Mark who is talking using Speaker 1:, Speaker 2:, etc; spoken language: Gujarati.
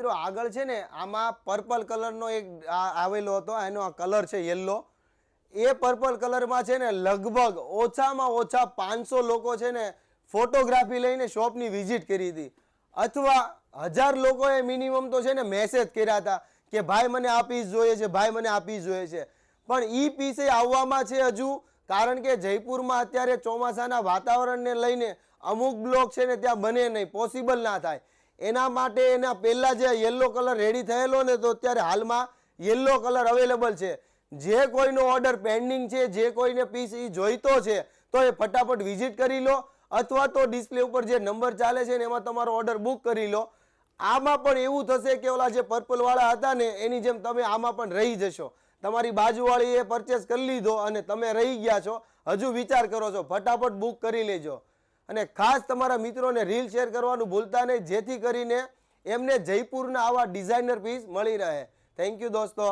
Speaker 1: મિત્રો આગળ છે ને આમાં પર્પલ કલરનો એક આવેલો હતો, એનો આ કલર છે યલો. એ પર્પલ કલરમાં છે ને લગભગ ઓછામાં ઓછા 500 લોકો છે ને ફોટોગ્રાફી લઈને શોપની વિઝિટ કરી હતી, અથવા 1000 લોકોએ મિનિમમ તો છે ને મેસેજ કર્યા હતા કે ભાઈ મને આ પીસ જોઈએ છે, ભાઈ મને આ પીસ જોઈએ છે. પણ એ પીસે આવવામાં છે હજુ, કારણ કે જયપુરમાં અત્યારે ચોમાસાના વાતાવરણને લઈને અમુક બ્લોક છે ને ત્યાં બને નહીં, પોસિબલ ના થાય. એના માટે એના પહેલાં જે યલો કલર રેડી થયેલો ને, તો અત્યારે હાલમાં યલો કલર અવેલેબલ છે. જે કોઈનો ઓર્ડર પેન્ડિંગ છે, જે કોઈને પીસ એ જોઈતો છે, તો એ ફટાફટ વિઝિટ કરી લો, અથવા તો ડિસ્પ્લે ઉપર જે નંબર ચાલે છે ને એમાં તમારો ઓર્ડર બુક કરી લો. આમાં પણ એવું થશે કે ઓલા જે પર્પલ વાળા હતા ને એની જેમ તમે આમાં પણ રહી જશો. તમારી બાજુવાળી એ પરચેસ કરી લીધો અને તમે રહી ગયા છો, હજુ વિચાર કરો છો, ફટાફટ બુક કરી લેજો. અને ખાસ તમારા મિત્રોને રીલ શેર કરવાનું ભૂલતા નહીં, જેથી કરીને એમને જયપુરના આવા ડિઝાઇનર પીસ મળી રહે. થેન્ક યુ દોસ્તો.